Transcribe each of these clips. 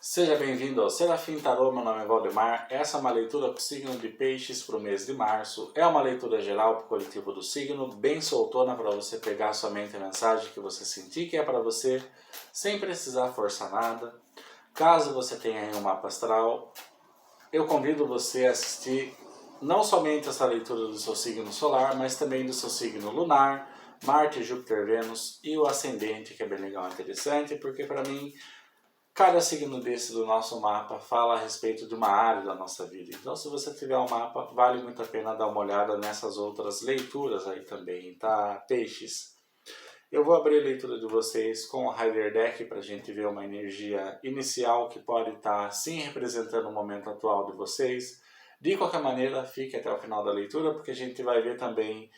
Seja bem-vindo ao Serafim Tarô, meu nome é Valdemar. Essa é uma leitura com o signo de Peixes para o mês de março. É uma leitura geral para o coletivo do signo, bem soltona para você pegar somente a mensagem que você sentir que é para você, sem precisar forçar nada. Caso você tenha aí um mapa astral, eu convido você a assistir não somente essa leitura do seu signo solar, mas também do seu signo lunar, Marte, Júpiter, Vênus e o ascendente, que é bem legal e interessante, porque para mim cada signo desse do nosso mapa fala a respeito de uma área da nossa vida. Então, se você tiver um mapa, vale muito a pena dar uma olhada nessas outras leituras aí também, tá? Peixes. Eu vou abrir a leitura de vocês com o Rider Deck para a gente ver uma energia inicial que pode estar sim representando o momento atual de vocês. De qualquer maneira, fique até o final da leitura, porque a gente vai ver também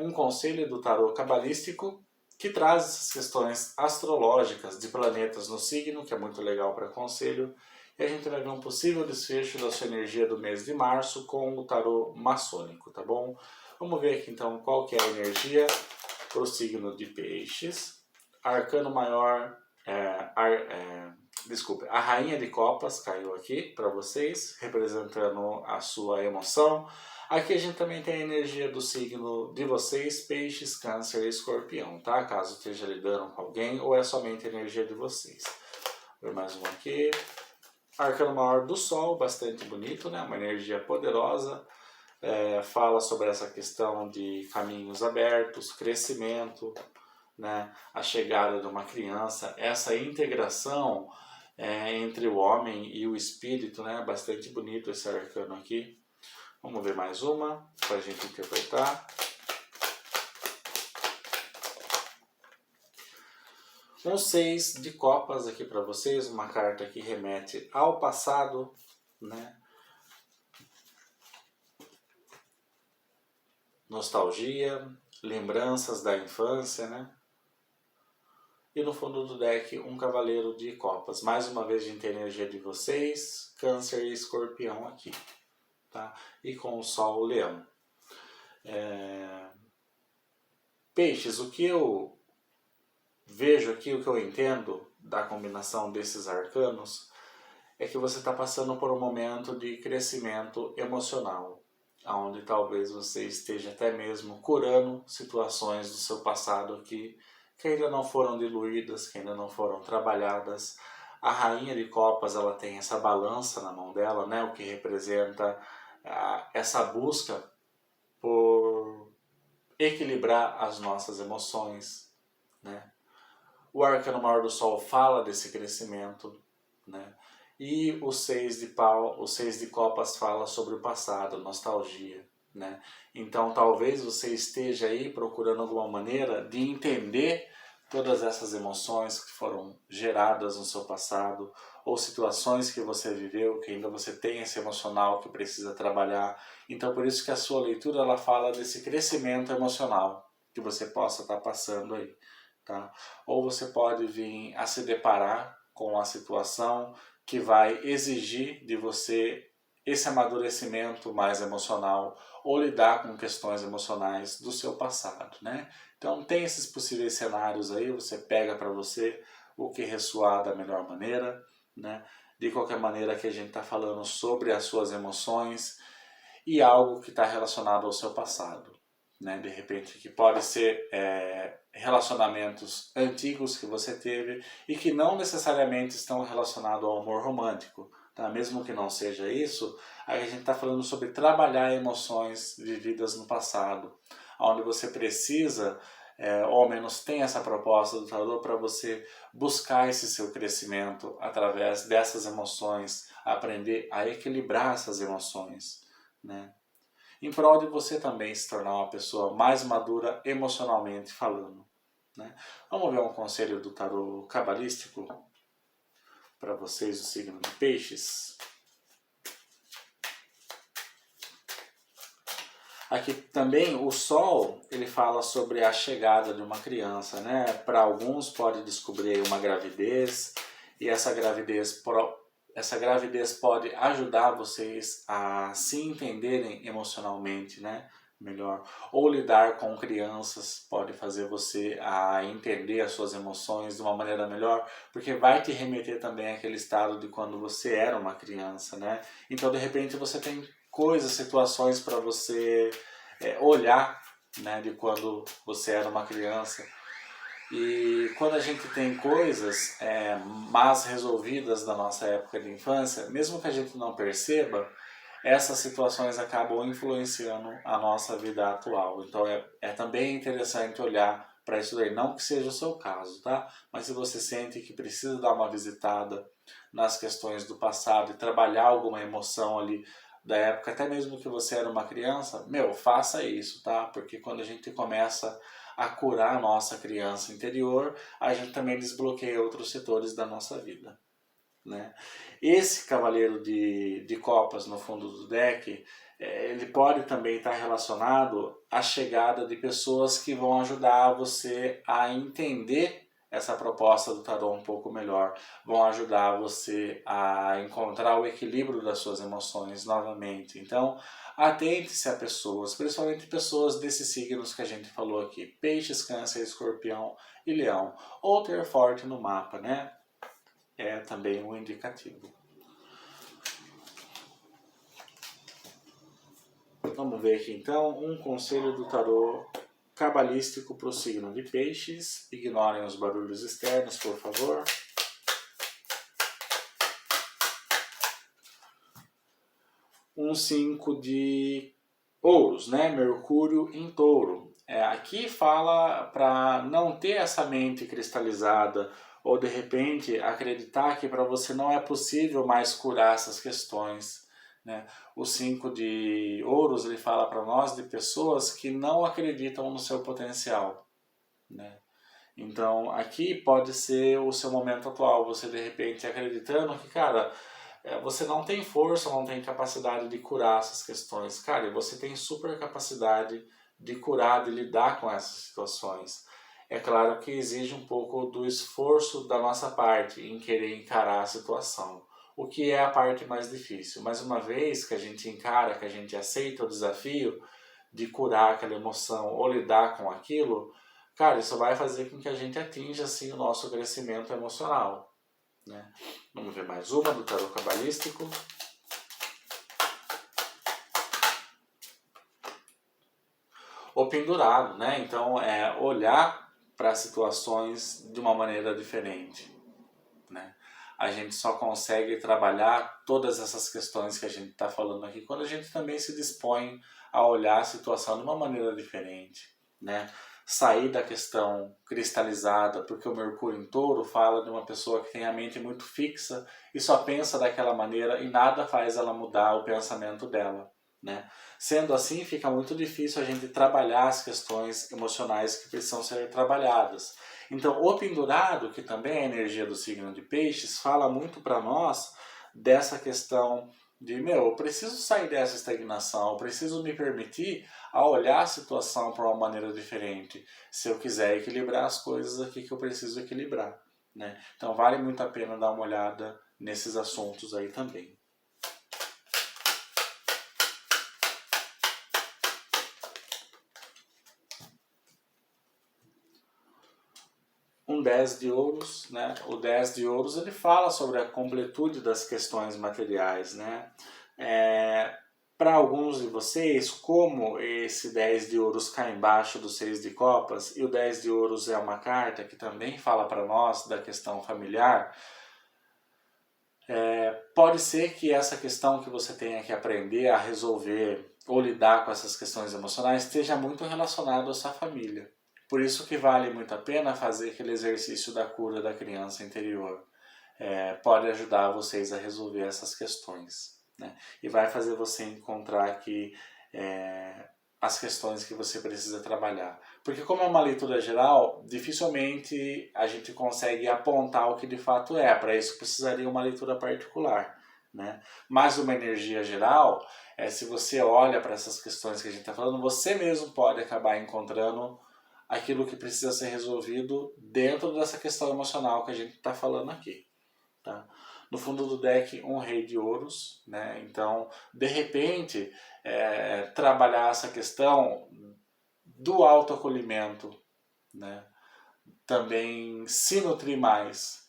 um conselho do tarô cabalístico que traz essas questões astrológicas de planetas no signo, que é muito legal para conselho, e a gente vai ver um possível desfecho da sua energia do mês de março com o tarô maçônico, tá bom? Vamos ver aqui então qual que é a energia para o signo de Peixes. Arcano maior, a Rainha de Copas caiu aqui para vocês, representando a sua emoção. Aqui a gente também tem a energia do signo de vocês, Peixes, Câncer e Escorpião, tá? Caso esteja lidando com alguém ou é somente a energia de vocês. Vou ver mais um aqui. Arcano maior do Sol, bastante bonito, né? Uma energia poderosa. Fala sobre essa questão de caminhos abertos, crescimento, né? A chegada de uma criança, essa integração entre o homem e o espírito, né? Bastante bonito esse arcano aqui. Vamos ver mais uma para a gente interpretar. Um 6 de copas aqui para vocês, uma carta que remete ao passado, né? Nostalgia, lembranças da infância, né? E no fundo do deck, um cavaleiro de copas. Mais uma vez a gente tem a energia de vocês, Câncer e Escorpião aqui, tá? E com o Sol, o Leão. Peixes, o que eu vejo aqui, o que eu entendo da combinação desses arcanos é que você está passando por um momento de crescimento emocional, onde talvez você esteja até mesmo curando situações do seu passado aqui que ainda não foram diluídas, que ainda não foram trabalhadas. A Rainha de Copas, ela tem essa balança na mão dela, né, o que representa essa busca por equilibrar as nossas emoções, né? O Arcano Maior do Sol fala desse crescimento, né? E o 6 de copas fala sobre o passado, nostalgia, né? Então talvez você esteja aí procurando alguma maneira de entender todas essas emoções que foram geradas no seu passado, ou situações que você viveu, que ainda você tem esse emocional que precisa trabalhar. Então por isso que a sua leitura ela fala desse crescimento emocional que você possa estar passando aí, tá? Ou você pode vir a se deparar com a situação que vai exigir de você esse amadurecimento mais emocional ou lidar com questões emocionais do seu passado, né? Então tem esses possíveis cenários aí, você pega para você o que ressoar da melhor maneira, né? De qualquer maneira que a gente está falando sobre as suas emoções e algo que está relacionado ao seu passado, né? De repente que pode ser relacionamentos antigos que você teve e que não necessariamente estão relacionados ao amor romântico, tá? Mesmo que não seja isso, aí a gente está falando sobre trabalhar emoções vividas no passado, onde você precisa, ou ao menos tem essa proposta do tarô para você buscar esse seu crescimento através dessas emoções, aprender a equilibrar essas emoções, né? Em prol de você também se tornar uma pessoa mais madura emocionalmente falando, né? Vamos ver um conselho do tarô cabalístico para vocês do signo de Peixes. Aqui também o Sol, ele fala sobre a chegada de uma criança, né? Para alguns pode descobrir uma gravidez e essa gravidez pode ajudar vocês a se entenderem emocionalmente, né? melhor. Ou lidar com crianças pode fazer você a entender as suas emoções de uma maneira melhor, porque vai te remeter também àquele estado de quando você era uma criança, né? Então, de repente, você tem coisas, situações para você olhar, né, de quando você era uma criança. E quando a gente tem coisas más resolvidas da nossa época de infância, mesmo que a gente não perceba, essas situações acabam influenciando a nossa vida atual. Então é também interessante olhar para isso daí, não que seja o seu caso, tá? Mas se você sente que precisa dar uma visitada nas questões do passado e trabalhar alguma emoção ali da época, até mesmo que você era uma criança, faça isso, tá? Porque quando a gente começa a curar a nossa criança interior, a gente também desbloqueia outros setores da nossa vida, né? Esse cavaleiro de copas no fundo do deck, ele pode também estar relacionado à chegada de pessoas que vão ajudar você a entender essa proposta do tarot um pouco melhor, vão ajudar você a encontrar o equilíbrio das suas emoções novamente. Então, atente-se a pessoas, principalmente pessoas desses signos que a gente falou aqui, peixes, câncer, escorpião e leão, ou ter forte no mapa, né? É também um indicativo. Vamos ver aqui então um conselho do tarô cabalístico para o signo de peixes. Ignorem os barulhos externos, por favor. Um 5 de ouros, né? Mercúrio em touro. Aqui fala para não ter essa mente cristalizada ou de repente acreditar que para você não é possível mais curar essas questões, né? O 5 de ouros ele fala para nós de pessoas que não acreditam no seu potencial, né? Então aqui pode ser o seu momento atual, você de repente acreditando que, cara, você não tem força, não tem capacidade de curar essas questões. Cara, e você tem super capacidade de curar, de lidar com essas situações. É claro que exige um pouco do esforço da nossa parte em querer encarar a situação, o que é a parte mais difícil. Mas uma vez que a gente encara, que a gente aceita o desafio de curar aquela emoção ou lidar com aquilo, cara, isso vai fazer com que a gente atinja assim o nosso crescimento emocional, né? Vamos ver mais uma do tarô cabalístico. O pendurado, né? Então é olhar para situações de uma maneira diferente, né? A gente só consegue trabalhar todas essas questões que a gente está falando aqui quando a gente também se dispõe a olhar a situação de uma maneira diferente, né? Sair da questão cristalizada, porque o Mercúrio em Touro fala de uma pessoa que tem a mente muito fixa e só pensa daquela maneira e nada faz ela mudar o pensamento dela, né? Sendo assim, fica muito difícil a gente trabalhar as questões emocionais que precisam ser trabalhadas. Então, o pendurado, que também é a energia do signo de peixes, fala muito para nós dessa questão de, eu preciso sair dessa estagnação, eu preciso me permitir a olhar a situação por uma maneira diferente, se eu quiser equilibrar as coisas aqui que eu preciso equilibrar, né? Então vale muito a pena dar uma olhada nesses assuntos aí também. Um 10 de ouros, né? O 10 de ouros ele fala sobre a completude das questões materiais, né? Para alguns de vocês, como esse 10 de ouros cai embaixo do 6 de copas, e o 10 de ouros é uma carta que também fala para nós da questão familiar, pode ser que essa questão que você tenha que aprender a resolver ou lidar com essas questões emocionais esteja muito relacionado à sua família. Por isso que vale muito a pena fazer aquele exercício da cura da criança interior. Pode ajudar vocês a resolver essas questões, né? E vai fazer você encontrar aqui as questões que você precisa trabalhar. Porque como é uma leitura geral, dificilmente a gente consegue apontar o que de fato é. Para isso precisaria uma leitura particular, né? Mas uma energia geral, se você olha para essas questões que a gente está falando, você mesmo pode acabar encontrando aquilo que precisa ser resolvido dentro dessa questão emocional que a gente está falando aqui, tá? No fundo do deck, um rei de ouros, né? Então, de repente, trabalhar essa questão do autoacolhimento, né? Também se nutrir mais.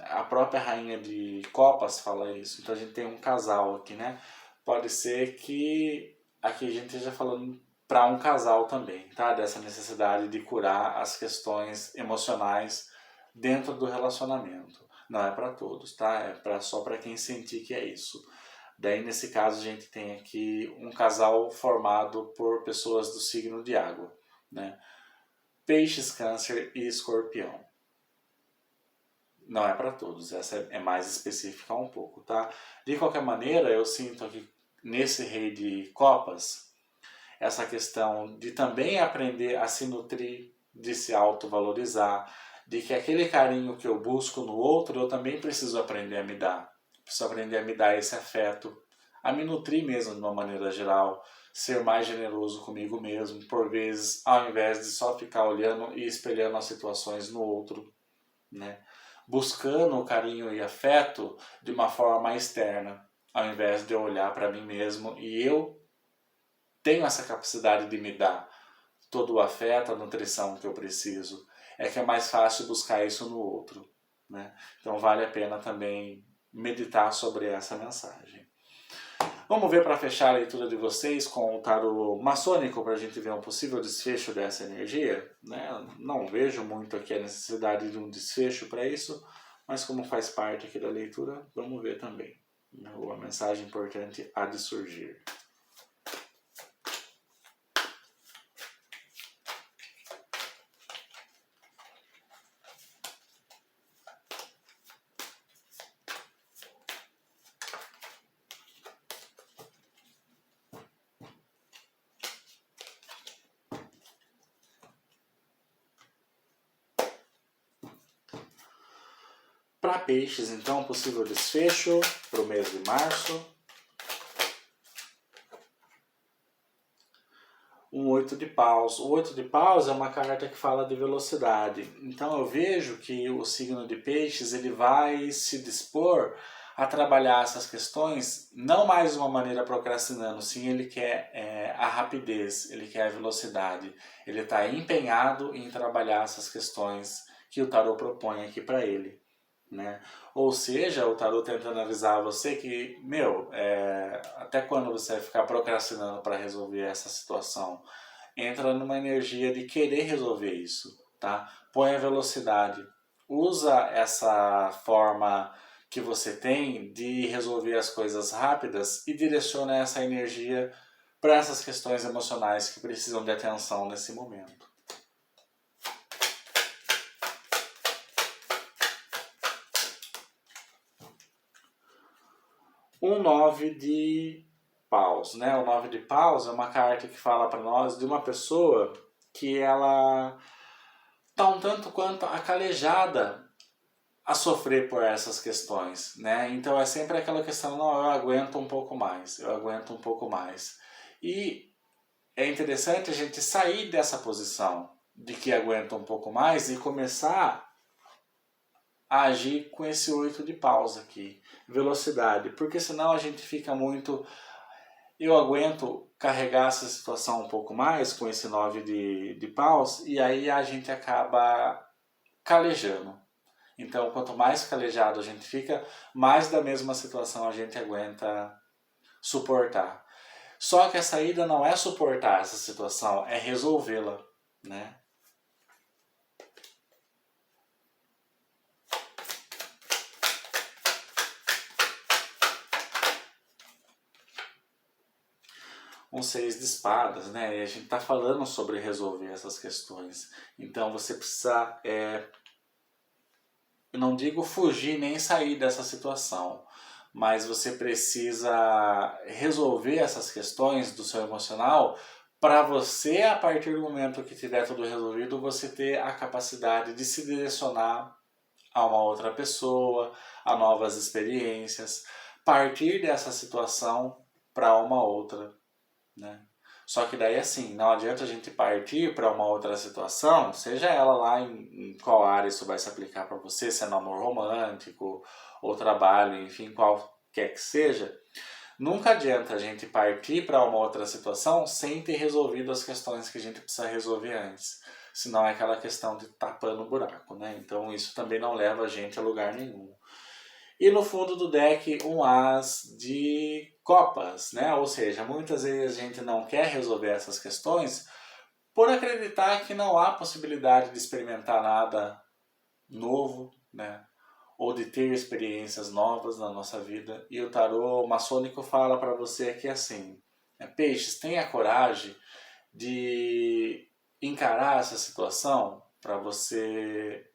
A própria rainha de copas fala isso. Então a gente tem um casal aqui, né? Pode ser que aqui a gente esteja falando para um casal também, tá? Dessa necessidade de curar as questões emocionais dentro do relacionamento. Não é para todos, tá? Só para quem sentir que é isso. Daí nesse caso a gente tem aqui um casal formado por pessoas do signo de água, né? Peixes, Câncer e Escorpião. Não é para todos, essa é mais específica um pouco, tá? De qualquer maneira, eu sinto aqui nesse rei de copas essa questão de também aprender a se nutrir, de se autovalorizar, de que aquele carinho que eu busco no outro, eu também preciso aprender a me dar. Preciso aprender a me dar esse afeto, a me nutrir mesmo de uma maneira geral, ser mais generoso comigo mesmo, por vezes, ao invés de só ficar olhando e espelhando as situações no outro, né? Buscando o carinho e afeto de uma forma mais externa, ao invés de eu olhar para mim mesmo e eu tenho essa capacidade de me dar todo o afeto, a nutrição que eu preciso. É que é mais fácil buscar isso no outro, né? Então vale a pena também meditar sobre essa mensagem. Vamos ver para fechar a leitura de vocês com o tarô maçônico para a gente ver um possível desfecho dessa energia, né? Não vejo muito aqui a necessidade de um desfecho para isso, mas como faz parte aqui da leitura, vamos ver também. A mensagem importante há de surgir. Para peixes, então, possível desfecho para o mês de março. Um 8 de paus. O 8 de paus é uma carta que fala de velocidade. Então eu vejo que o signo de peixes ele vai se dispor a trabalhar essas questões não mais de uma maneira procrastinando, sim, ele quer a rapidez, ele quer a velocidade. Ele está empenhado em trabalhar essas questões que o tarot propõe aqui para ele. Né? Ou seja, o tarot tentando avisar você que, até quando você vai ficar procrastinando para resolver essa situação? Entra numa energia de querer resolver isso, tá? Põe a velocidade, usa essa forma que você tem de resolver as coisas rápidas e direciona essa energia para essas questões emocionais que precisam de atenção nesse momento. Um 9 de paus, né? O 9 de paus é uma carta que fala para nós de uma pessoa que ela está um tanto quanto acalejada a sofrer por essas questões, né? Então é sempre aquela questão, não, eu aguento um pouco mais, eu aguento um pouco mais. E é interessante a gente sair dessa posição de que aguenta um pouco mais e começar a agir com esse 8 de paus aqui, velocidade, porque senão a gente fica muito, eu aguento carregar essa situação um pouco mais com esse 9 de paus e aí a gente acaba calejando. Então quanto mais calejado a gente fica, mais da mesma situação a gente aguenta suportar. Só que a saída não é suportar essa situação, é resolvê-la, né? Um 6 de espadas, né? E a gente está falando sobre resolver essas questões. Então você precisa, eu não digo fugir nem sair dessa situação, mas você precisa resolver essas questões do seu emocional para você, a partir do momento que tiver tudo resolvido, você ter a capacidade de se direcionar a uma outra pessoa, a novas experiências, partir dessa situação para uma outra, né? Só que daí assim, não adianta a gente partir para uma outra situação, seja ela lá em qual área isso vai se aplicar para você, se é no amor romântico ou trabalho, enfim, qualquer que seja. Nunca adianta a gente partir para uma outra situação sem ter resolvido as questões que a gente precisa resolver antes. Senão é aquela questão de tapando o buraco, né? Então isso também não leva a gente a lugar nenhum. E no fundo do deck, um as de copas, né? Ou seja, muitas vezes a gente não quer resolver essas questões por acreditar que não há possibilidade de experimentar nada novo, né? Ou de ter experiências novas na nossa vida. E o tarô maçônico fala para você que assim, peixes, tenha coragem de encarar essa situação para você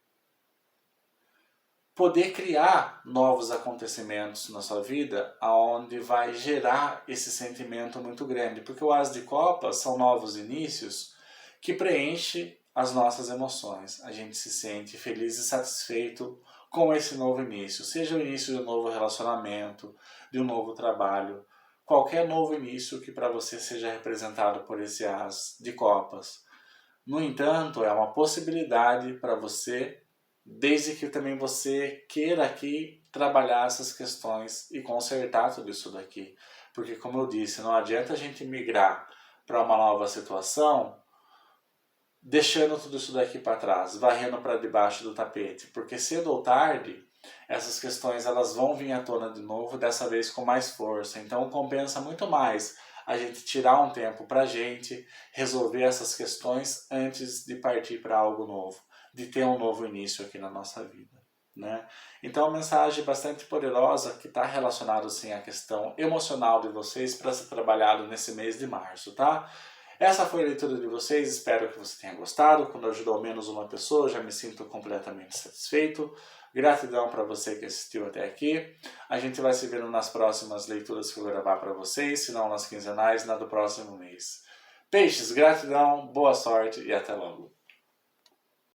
poder criar novos acontecimentos na sua vida aonde vai gerar esse sentimento muito grande, porque o As de Copas são novos inícios que preenche as nossas emoções. A gente se sente feliz e satisfeito com esse novo início, seja o início de um novo relacionamento, de um novo trabalho, qualquer novo início que para você seja representado por esse As de Copas. No entanto, é uma possibilidade para você, desde que também você queira aqui trabalhar essas questões e consertar tudo isso daqui. Porque, como eu disse, não adianta a gente migrar para uma nova situação deixando tudo isso daqui para trás, varrendo para debaixo do tapete, porque cedo ou tarde essas questões elas vão vir à tona de novo, dessa vez com mais força. Então compensa muito mais a gente tirar um tempo para a gente resolver essas questões antes de partir para algo novo, de ter um novo início aqui na nossa vida. Né? Então, uma mensagem bastante poderosa que está relacionada sim à questão emocional de vocês para ser trabalhado nesse mês de março, tá? Essa foi a leitura de vocês, espero que você tenha gostado. Quando ajudou ao menos uma pessoa, já me sinto completamente satisfeito. Gratidão para você que assistiu até aqui. A gente vai se vendo nas próximas leituras que eu vou gravar para vocês, se não nas quinzenais, na do próximo mês. Peixes, gratidão, boa sorte e até logo.